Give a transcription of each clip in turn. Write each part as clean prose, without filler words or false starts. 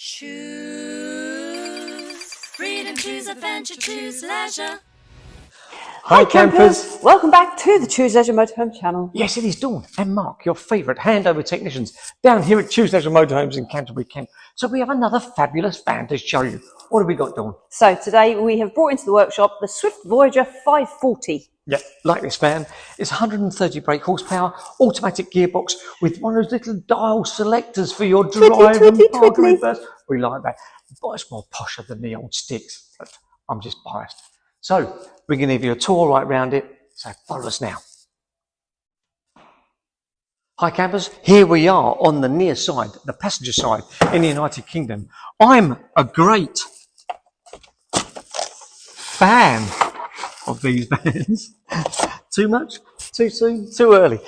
Choose freedom, choose adventure, choose leisure. Hi campers! Welcome back to the Choose Leisure Motorhome channel. Yes, it is Dawn and Mark, your favourite handover technicians, down here at Choose Leisure Motorhomes in Canterbury, Kent. So we have another fabulous van to show you. What have we got, Dawn? So today we have brought into the workshop the Swift Voyager 540. Yeah, like this van. It's 130 brake horsepower, automatic gearbox with one of those little dial selectors for your drive and park and reverse. We like that. But it's more posher than the old sticks, but I'm just biased. So we're going to give you a tour right round it, so follow us now. Hi campers, here we are on the near side, the passenger side in the United Kingdom. I'm a great fan of these vans. Too much? Too soon? Too early?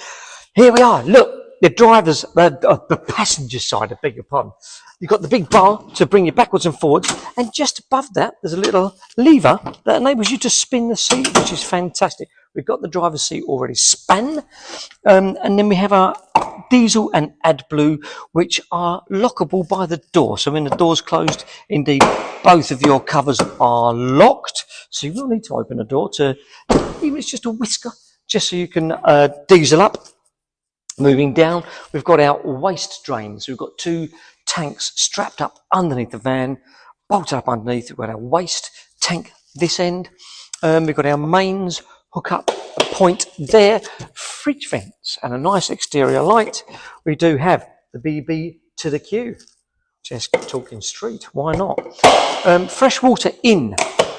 Here we are, look, the driver's, the passenger side, I beg your pardon. You've got the big bar to bring you backwards and forwards, and just above that there's a little lever that enables you to spin the seat, which is fantastic. We've got the driver's seat already spun, and then we have our diesel and AdBlue, which are lockable by the door. So when the door's closed, indeed, both of your covers are locked. So you will need to open the door to, even if it's just a whisker, just so you can diesel up. Moving down, we've got our waste drains. We've got two tanks strapped up underneath the van, bolted up underneath. We've got our waste tank this end. We've got our mains hook up point there, fridge vents and a nice exterior light. We do have the BB to the Q. Just talking street, why not? Fresh water in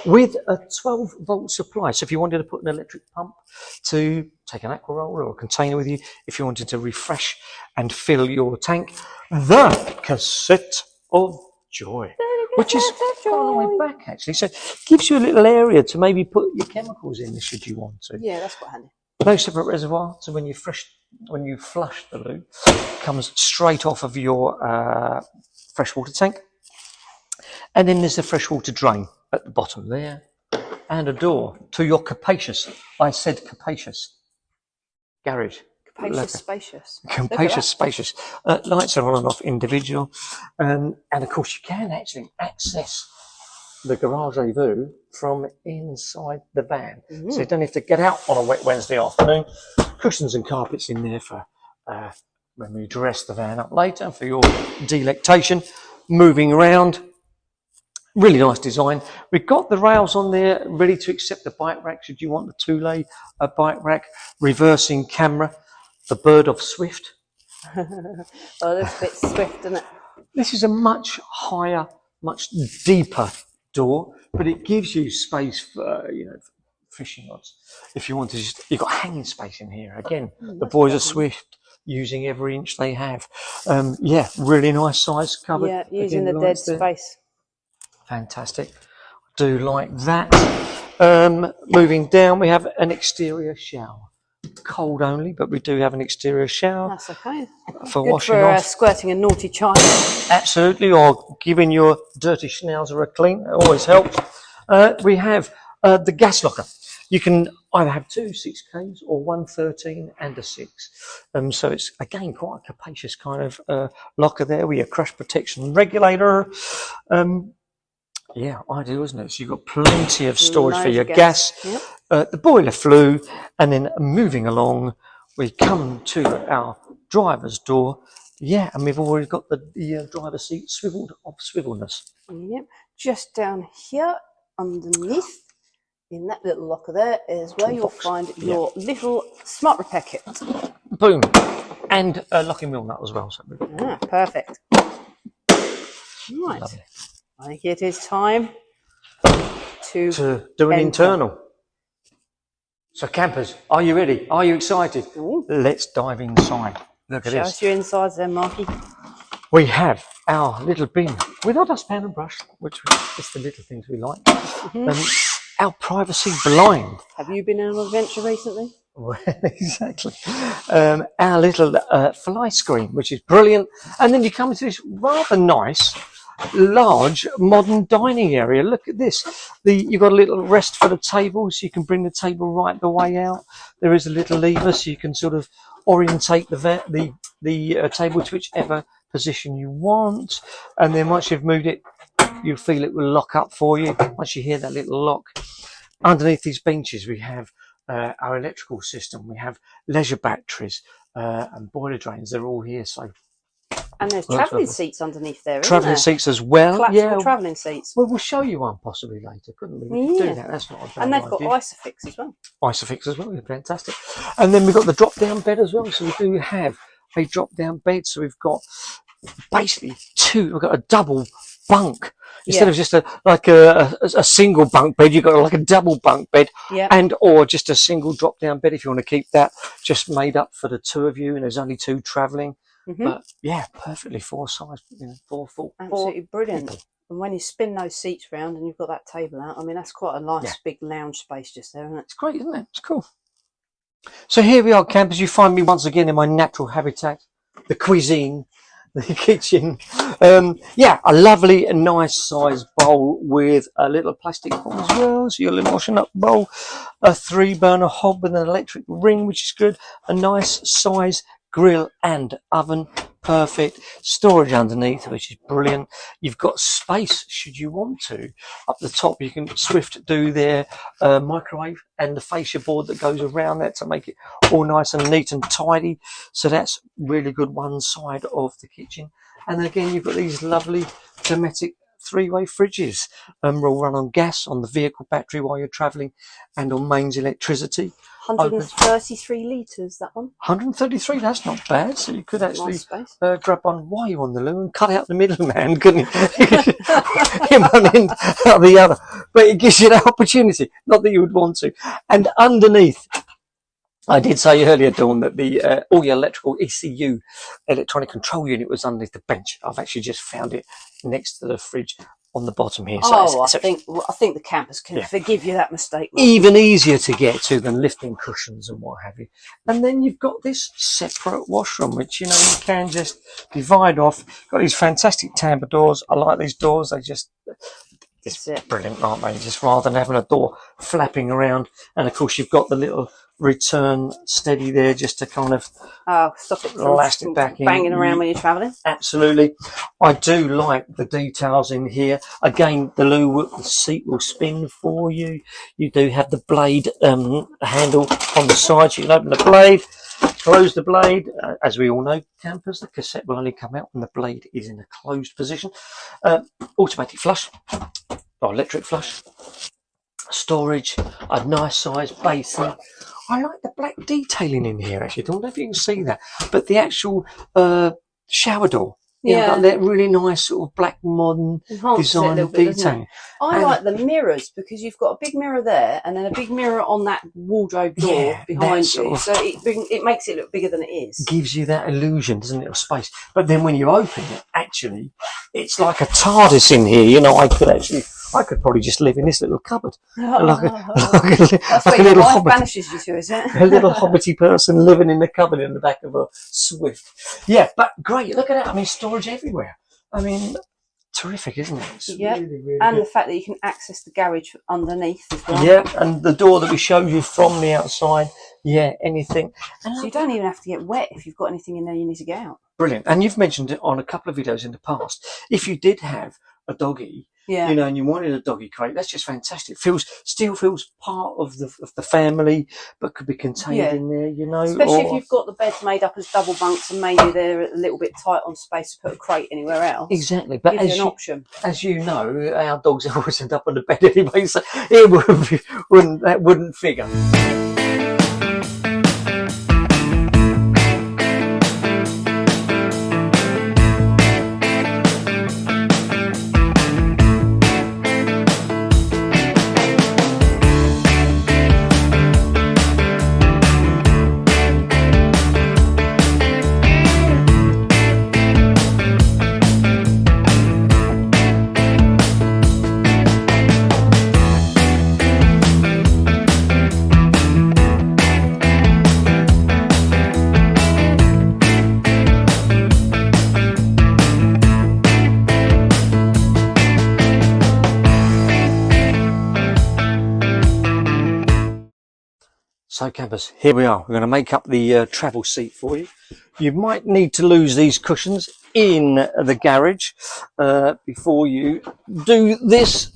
with a 12-volt supply. So if you wanted to put an electric pump to take an aqua roller or a container with you, if you wanted to refresh and fill your tank, the cassette of joy, which is quite a long way back actually. So it gives you a little area to maybe put your chemicals in should you want to. Yeah, that's quite handy. No separate reservoir, so when you flush the loo, it comes straight off of your freshwater tank. And then there's a freshwater drain at the bottom there, and a door to your capacious, I said capacious, garage. Capacious, spacious. Capacious, spacious. Lights are on and off individual. And of course you can actually access the garage view from inside the van. Mm-hmm. So you don't have to get out on a wet Wednesday afternoon. Cushions and carpets in there for when we dress the van up later for your delectation. Moving around. Really nice design. We've got the rails on there ready to accept the bike rack should you want the two-lay bike rack. Reversing camera. The bird of Swift. Oh, that's a bit swift, isn't it? This is a much higher, much deeper door, but it gives you space for, fishing rods. If you want to you've got hanging space in here. Again, the boys are Swift, using every inch they have. Yeah, really nice size cupboard. Yeah, using the dead space. Fantastic. I do like that. Moving down, we have an exterior shower. Cold only, but we do have an exterior shower. That's okay. For good washing for off. squirting a naughty child. Absolutely, or giving your dirty schnauzer a clean. It always helps. We have the gas locker. You can either have two 6Ks or one 13 and a 6. So it's, again, quite a capacious kind of locker there with your crash protection regulator. Yeah, ideal, isn't it? So you've got plenty of storage for your gas. Yep. The boiler flue, and then moving along, we come to our driver's door. Yeah, and we've already got the driver's seat swiveled of swivelness. Yep, just down here underneath, in that little locker there, is where you'll find your little smart repair kit. Boom, and a locking wheel nut as well. So perfect. Right. Lovely. I think it is time to do an internal. So campers, are you ready? Are you excited? Ooh. Let's dive inside. Look at Show this. us your insides there, Marky. We have our little bin with our dustpan and brush, which is the little things we like. Mm-hmm. Our privacy blind. Have you been on an adventure recently? Well, exactly. Our little fly screen, which is brilliant. And then you come into this rather nice, large, modern dining area. Look at this. You've got a little rest for the table, so you can bring the table right the way out. There is a little lever, so you can sort of orientate the table to whichever position you want. And then once you've moved it, you'll feel it will lock up for you. Once you hear that little lock. Underneath these benches, we have our electrical system. We have leisure batteries and boiler drains. They're all here. So, and there's travelling seats underneath there. Travelling seats as well. Collapsible travelling seats. Well, we'll show you one possibly later, couldn't we? We could do that. That's not a bad idea. And they've got Isofix as well. Isofix as well. Fantastic. And then we've got the drop-down bed as well. So we do have a drop-down bed. So we've got basically we've got a double bunk. Instead of just a single bunk bed, you've got like a double bunk bed, and or just a single drop down bed if you want to keep that just made up for the two of you, and there's only two travelling. But yeah, perfectly four size, absolutely brilliant. People. And when you spin those seats round and you've got that table out, I mean that's quite a nice big lounge space just there, isn't it? It's great, isn't it? It's cool. So here we are, campers. You find me once again in my natural habitat, the cuisine. The kitchen. A lovely and nice size bowl with a little plastic bowl as well, so your little washing up bowl, a 3-burner hob with an electric ring, which is good, a nice size grill and oven, perfect, storage underneath, which is brilliant. You've got space should you want to. Up the top you can Swift do their microwave and the fascia board that goes around that to make it all nice and neat and tidy. So that's really good, one side of the kitchen. And again, you've got these lovely Dometic 3-way fridges. Will run on gas, on the vehicle battery while you're travelling, and on mains electricity. 133 litres, that one. 133, that's not bad. So you could actually grab one while you're on the loo and cut out the middleman, couldn't you? In one end out the other. But it gives you that opportunity. Not that you would want to. And underneath, I did say earlier, Dawn, that the all your electrical ECU, electronic control unit, was underneath the bench. I've actually just found it next to the fridge on the bottom here. So I think the campers can forgive you that mistake. Even easier to get to than lifting cushions and what have you. And then you've got this separate washroom, which you can just divide off. Got these fantastic tamper doors. I like these doors. They just brilliant, aren't they? Just rather than having a door flapping around. And of course you've got the little return steady there just to kind of stop it from banging around when you're travelling. Absolutely. I do like the details in here. Again, the seat will spin for you. You do have the blade handle on the side, so you can open the blade, close the blade. As we all know, campers, the cassette will only come out when the blade is in a closed position. Automatic flush or electric flush. Storage, a nice size basin. I like the black detailing in here, actually. I don't know if you can see that, but the actual shower door, got that really nice sort of black modern design and detailing. I like the mirrors because you've got a big mirror there and then a big mirror on that wardrobe door behind you, so it makes it look bigger than it is. Gives you that illusion, doesn't it, of space? But then when you open it, actually, it's like a TARDIS in here. I could probably just live in this little cupboard. That's where your wife banishes you to, is it? A little hobbity person living in the cupboard in the back of a Swift. Yeah, but great. Look at that. I mean, storage everywhere. I mean, terrific, isn't it? It's really, really and good. The fact that you can access the garage underneath as well. Yeah, and the door that we showed you from the outside. Yeah, anything. And so you don't even have to get wet if you've got anything in there you need to get out. Brilliant. And you've mentioned it on a couple of videos in the past. If you did have a doggy, and you wanted a doggy crate, that's just fantastic. Still feels part of the family, but could be contained in there, Especially if you've got the beds made up as double bunks and maybe they're a little bit tight on space to put a crate anywhere else. Exactly, but as an option. As you know, our dogs always end up on the bed anyway, so it wouldn't figure. So campers, here we are. We're going to make up the travel seat for you. You might need to lose these cushions in the garage. Before you do this,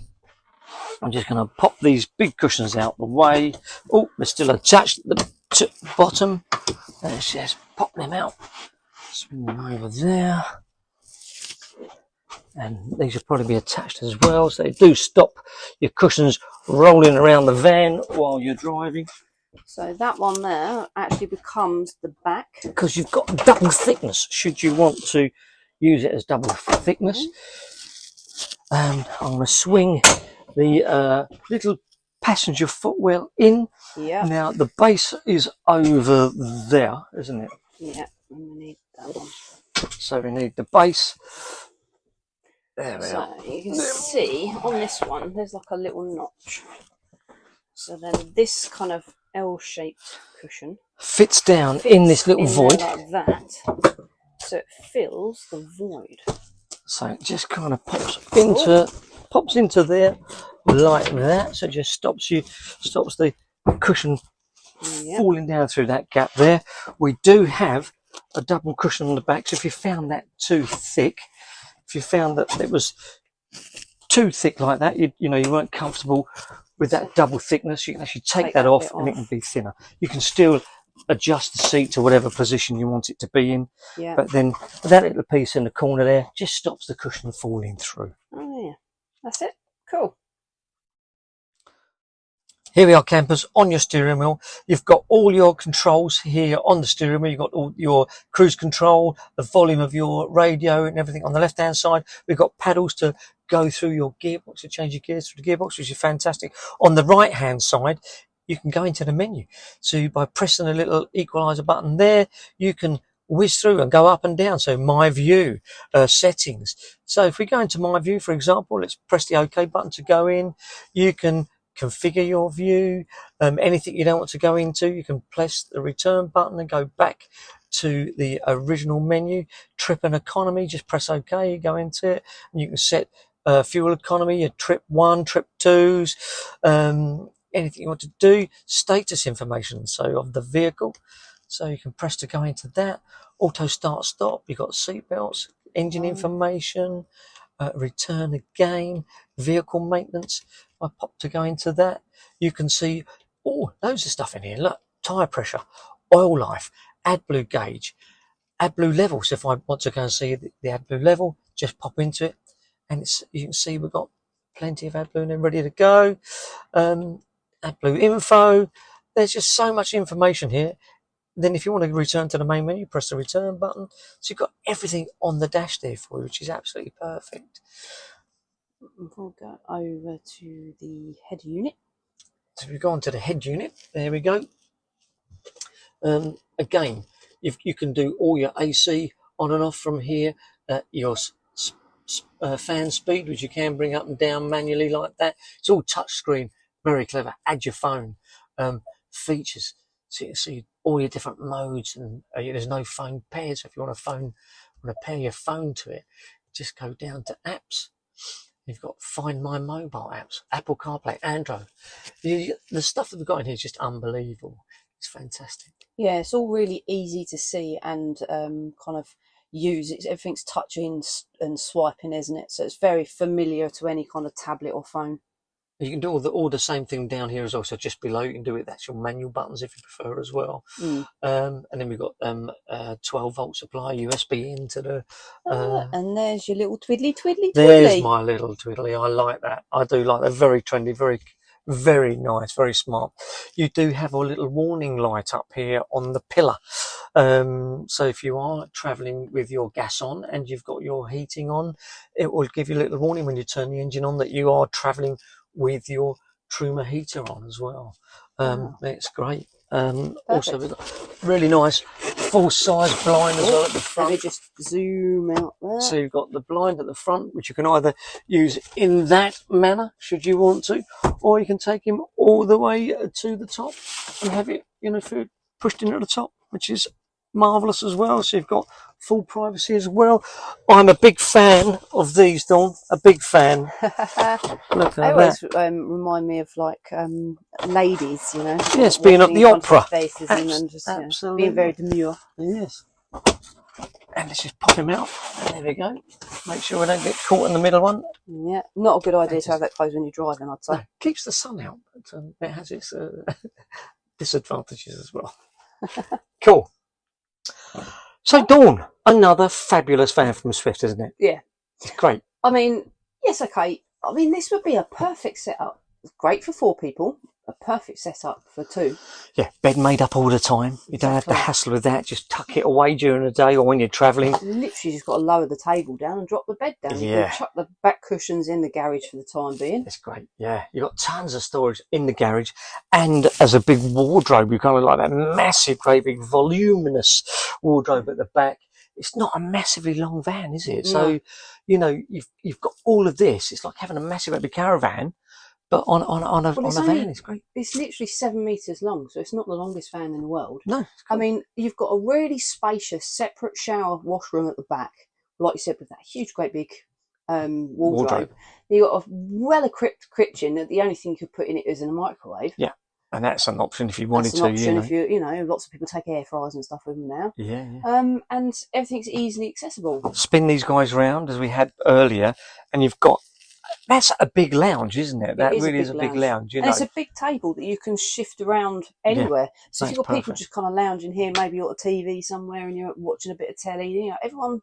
I'm just going to pop these big cushions out the way. Oh, they're still attached at the bottom. Let's just pop them out. Swing them over there. And these will probably be attached as well, so they do stop your cushions rolling around the van while you're driving. So that one there actually becomes the back. Because you've got double thickness, should you want to use it as double thickness. I'm going to swing the little passenger footwell in. Yeah. Now, the base is over there, isn't it? Yeah, and we need that one. So we need the base. There we are. So you can see on this one, there's like a little notch. So then this kind of L-shaped cushion fits down in this little void. Like that. So it fills the void. So it just kind of pops into there like that. So it just stops the cushion falling down through that gap there. We do have a double cushion on the back. So if you found that too thick, if you found that it was too thick like that, you weren't comfortable with that double thickness, you can actually take that off and it can be thinner. You can still adjust the seat to whatever position you want it to be in. Yeah. But then that little piece in the corner there just stops the cushion falling through. Oh yeah, that's it. Cool. Here we are, campers, on your steering wheel. You've got all your controls here on the steering wheel. You've got all your cruise control, the volume of your radio and everything on the left-hand side. We've got paddles to go through your gearbox, to change your gears through the gearbox, which is fantastic. On the right-hand side, you can go into the menu. So by pressing the little equalizer button there, you can whiz through and go up and down. So my view, settings. So if we go into my view, for example, let's press the OK button to go in. You can configure your view, anything you don't want to go into, you can press the return button and go back to the original menu. Trip and economy, just press OK, you go into it, and you can set fuel economy, your trip 1, trip 2s, anything you want to do, status information, so of the vehicle, so you can press to go into that. Auto start stop, you've got seat belts, engine information, return again, vehicle maintenance. I pop to go into that. You can see loads of stuff in here. Look, tyre pressure, oil life, AdBlue gauge, AdBlue levels. If I want to go and see the AdBlue level, just pop into it, and you can see we've got plenty of AdBlue and ready to go. AdBlue info. There's just so much information here. Then if you want to return to the main menu, press the return button. So you've got everything on the dash there for you, which is absolutely perfect. We'll go over to the head unit. So if we go on to the head unit, there we go. Again, you can do all your AC on and off from here. Your fan speed, which you can bring up and down manually like that. It's all touch screen, very clever. Add your phone, features. So you see all your different modes, and there's no phone pairs. So if you want to pair your phone to it, just go down to apps. You've got Find My Mobile apps, Apple CarPlay, Android. The stuff that we've got in here is just unbelievable. It's fantastic. Yeah, it's all really easy to see and kind of use. Everything's touching and swiping, isn't it? So it's very familiar to any kind of tablet or phone. You can do all the same thing down here as well. So just below, you can do it. That's your manual buttons if you prefer as well. And then we've got 12-volt supply, USB into the. And there's your little twiddly. There's my little twiddly. I like that. I do like that. Very trendy. Very, very nice. Very smart. You do have a little warning light up here on the pillar. So if you are travelling with your gas on and you've got your heating on, it will give you a little warning when you turn the engine on that you are travelling with your Truma heater on as well. It's great. Also, we've got really nice full-size blind as well at the front. Let me just zoom out there. So you've got the blind at the front, which you can either use in that manner, should you want to, or you can take him all the way to the top and have it, pushed in at the top, which is marvellous as well. So you've got full privacy as well. I'm a big fan of these, Dawn. A big fan. Look at they always remind me of like ladies, Yes, being at the opera. Faces and just, absolutely. being very demure. Yes. And let's just pop him out. There we go. Make sure we don't get caught in the middle one. Yeah, not a good idea to have that closed when you're driving, I'd say. No, keeps the sun out, but it has its disadvantages as well. Cool. So, Dawn, another fabulous van from Swift, isn't it? Yeah. It's great. I mean, yes, okay. I mean, this would be a perfect setup. It's great for 4 people. A perfect setup for 2. Yeah, bed made up all the time. You don't have to hassle with that. Just tuck it away during the day or when you're travelling. Literally just got to lower the table down and drop the bed down. Yeah. You can chuck the back cushions in the garage for the time being. It's great. Yeah, you've got tons of storage in the garage. And as a big wardrobe, you kind of like that massive, great big voluminous wardrobe at the back. It's not a massively long van, is it? No. So, you know, you've got all of this. It's like having a massive big caravan. But on a van, it's great. It's literally 7 metres long, so it's not the longest van in the world. No. Cool. I mean, you've got a really spacious, separate shower washroom at the back, like you said, with that huge, great big wardrobe. You've got a well-equipped kitchen. The only thing you could put in it is in a microwave. Yeah, and that's an option if you wanted to. That's an option if you know, lots of people take air fryers and stuff with them now. Yeah. And everything's easily accessible. Spin these guys round as we had earlier, and you've got. That's a big lounge, isn't it? That really is a big lounge. And it's a big table that you can shift around anywhere. Yeah, so if you've got people just kind of lounging here, maybe you've got a TV somewhere and you're watching a bit of telly, you know, everyone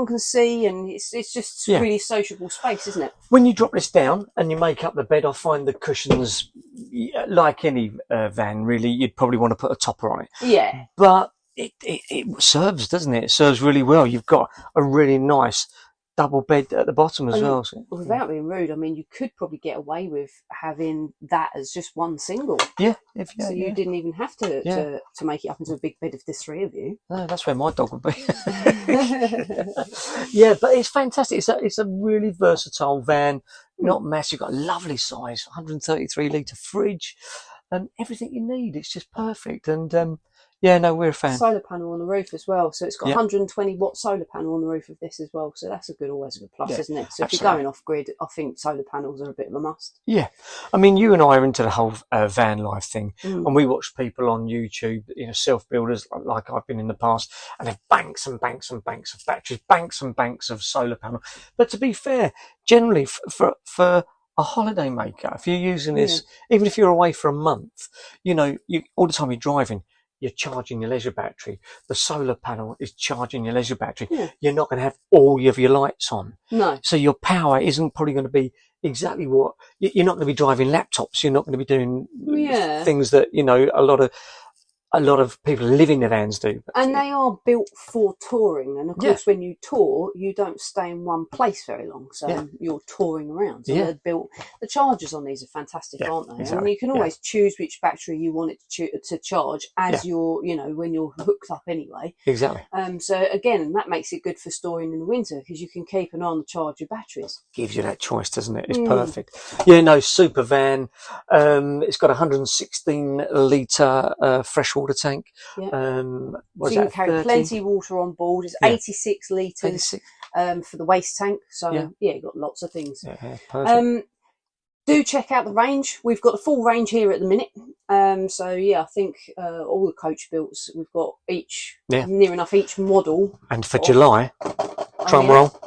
can see, and it's just really sociable space, isn't it? When you drop this down and you make up the bed, I find the cushions, like any van, really, you'd probably want to put a topper on it. Yeah. But it serves, doesn't it? It serves really well. You've got a really nice double bed at the bottom as well. So, without being rude, I mean, you could probably get away with having that as just one single. Yeah. You didn't even have to make it up into a big bed if there's 3 of you. No, that's where my dog would be. Yeah, but it's fantastic. It's a really versatile van, not massive. You've got a lovely size, 133 litre fridge, and everything you need. It's just perfect. And yeah, no, we're a fan. Solar panel on the roof as well. So it's got 120 watt solar panel on the roof of this as well. So that's always a good plus, isn't it? So if you're going off grid, I think solar panels are a bit of a must. Yeah. I mean, you and I are into the whole van life thing, and we watch people on YouTube, you know, self-builders like I've been in the past, and they've banks and banks and banks of batteries, banks and banks of solar panel. But to be fair, generally for a holiday maker, if you're using this, even if you're away for a month, you know, all the time you're driving, you're charging your leisure battery. The solar panel is charging your leisure battery. Yeah. You're not going to have all of your lights on. No. So your power isn't probably going to be exactly what... You're not going to be driving laptops. You're not going to be doing things that, you know, a lot of people live in their vans do. And they are built for touring. And of course, when you tour, you don't stay in one place very long. So you're touring around. So they're built. The chargers on these are fantastic, aren't they? Exactly. And you can always choose which battery you want it to charge as you're, you know, when you're hooked up anyway. Exactly. So again, that makes it good for storing in the winter because you can keep an eye on the charge your batteries. Gives you that choice, doesn't it? It's perfect. Yeah, no, super van. It's got a 116 litre freshwater tank. So you can carry plenty of water on board. It's 86 litres for the waste tank. So you've got lots of things. Yeah, perfect. Do check out the range. We've got the full range here at the minute. So I think all the coach builds, we've got each near enough each model. And for July, drum roll.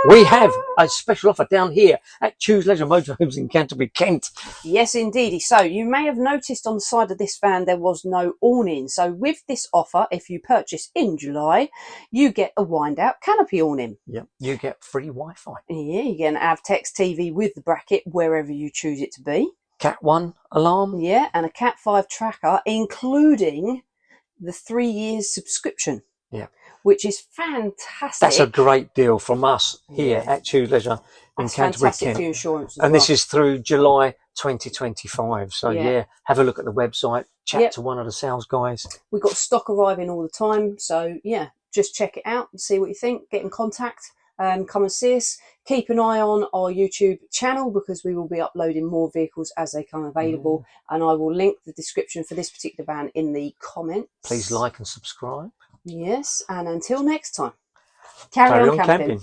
We have a special offer down here at Choose Leisure Motorhomes in Canterbury, Kent. Yes, indeedy. So you may have noticed on the side of this van there was no awning. So with this offer, if you purchase in July, you get a wind-out canopy awning. Yep, you get free Wi-Fi. Yeah, you get an Avtex TV with the bracket wherever you choose it to be. Cat 1 alarm. Yeah, and a Cat 5 tracker, including the 3 years subscription. Yeah. Which is fantastic. That's a great deal from us here at Choose Leisure in Canterbury, Kent. For your insurance and this is through July 2025. So have a look at the website, chat to one of the sales guys. We've got stock arriving all the time. So just check it out and see what you think. Get in contact. Come and see us. Keep an eye on our YouTube channel because we will be uploading more vehicles as they come available. And I will link the description for this particular van in the comments. Please like and subscribe. Yes, and until next time, carry on camping.